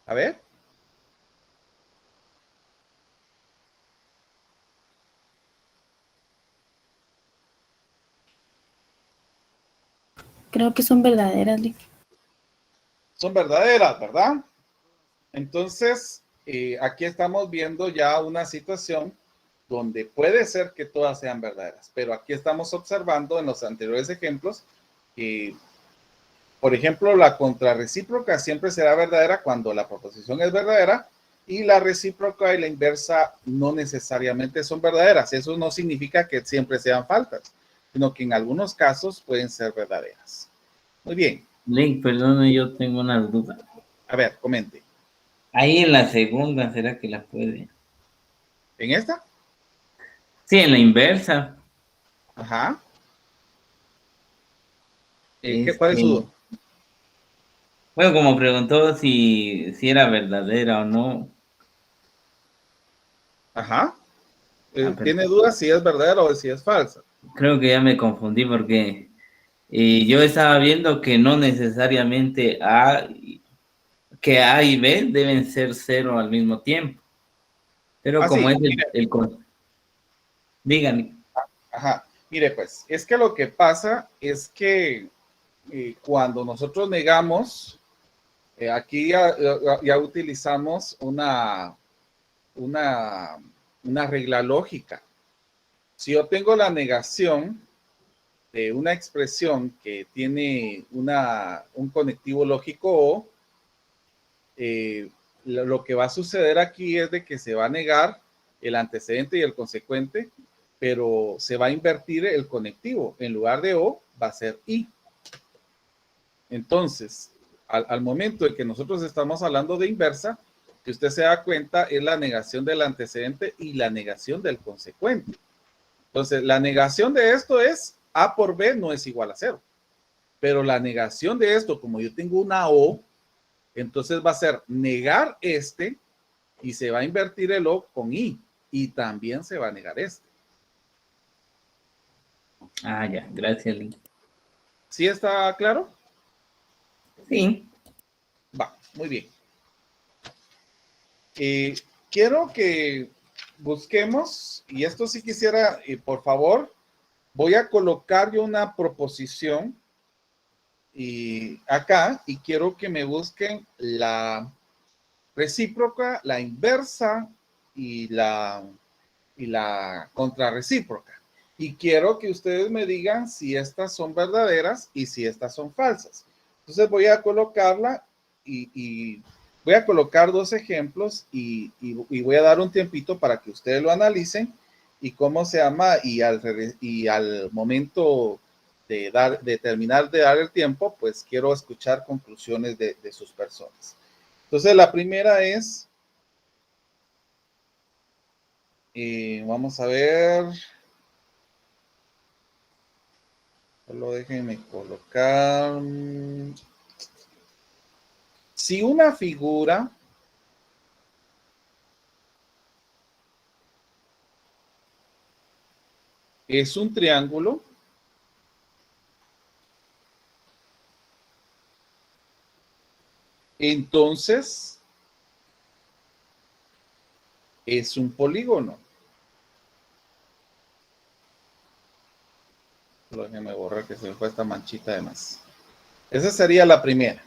Speaker 3: A ver.
Speaker 1: Creo que son verdaderas, Lick.
Speaker 3: Son verdaderas, ¿verdad? Entonces, aquí estamos viendo ya una situación donde puede ser que todas sean verdaderas, pero aquí estamos observando en los anteriores ejemplos que, por ejemplo, la contrarrecíproca siempre será verdadera cuando la proposición es verdadera y la recíproca y la inversa no necesariamente son verdaderas. Eso no significa que siempre sean falsas, sino que en algunos casos pueden ser verdaderas. Muy bien.
Speaker 2: Link, perdón, yo tengo una duda.
Speaker 3: A ver, comente.
Speaker 2: Ahí en la segunda, ¿será que la puede?
Speaker 3: ¿En esta?
Speaker 2: Sí, en la inversa.
Speaker 3: Ajá. ¿Cuál es su duda?
Speaker 2: Bueno, como preguntó si era verdadera o no.
Speaker 3: Ajá. ¿Tiene dudas si es verdadera o si es falsa?
Speaker 2: Creo que ya me confundí porque yo estaba viendo que no necesariamente que A y B deben ser 0 al mismo tiempo. Pero como
Speaker 3: sí,
Speaker 2: es díganme.
Speaker 3: Ajá. Mire, pues, es que lo que pasa es que cuando nosotros negamos, aquí ya utilizamos una regla lógica. Si yo tengo la negación de una expresión que tiene un conectivo lógico O, lo que va a suceder aquí es de que se va a negar el antecedente y el consecuente, pero se va a invertir el conectivo. En lugar de O, va a ser I. Entonces, al momento en que nosotros estamos hablando de inversa, que usted se da cuenta, es la negación del antecedente y la negación del consecuente. Entonces, la negación de esto es A por B no es igual a 0. Pero la negación de esto, como yo tengo una O, entonces va a ser negar este y se va a invertir el O con I. Y también se va a negar este.
Speaker 2: Ah, ya, gracias, Link.
Speaker 3: ¿Sí está claro?
Speaker 2: Sí.
Speaker 3: Va, muy bien. Quiero que busquemos, y esto sí quisiera, por favor, voy a colocar yo una proposición acá y quiero que me busquen la recíproca, la inversa y la contrarrecíproca. Y quiero que ustedes me digan si estas son verdaderas y si estas son falsas. Entonces voy a colocarla y voy a colocar dos ejemplos y voy a dar un tiempito para que ustedes lo analicen y cómo se llama y al momento de terminar de dar el tiempo, pues quiero escuchar conclusiones de sus personas. Entonces la primera es, vamos a ver, solo déjenme colocar, si una figura es un triángulo, entonces es un polígono. Solo déjenme borrar que se me fue esta manchita de más. Esa sería la primera.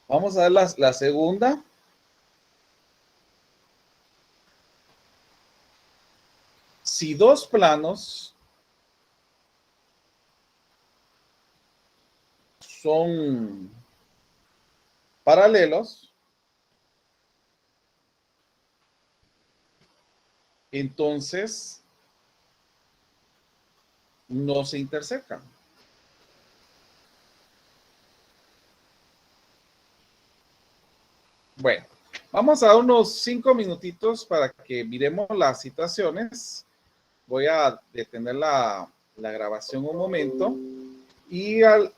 Speaker 3: Vamos a ver la segunda. Si dos planos son paralelos, entonces no se intersecan. Bueno, vamos a dar unos 5 minutitos para que miremos las situaciones. Voy a detener la grabación un momento y al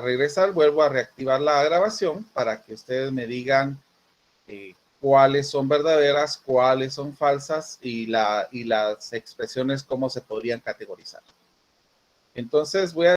Speaker 3: regresar vuelvo a reactivar la grabación para que ustedes me digan cuáles son verdaderas, cuáles son falsas y las expresiones cómo se podrían categorizar. Entonces voy a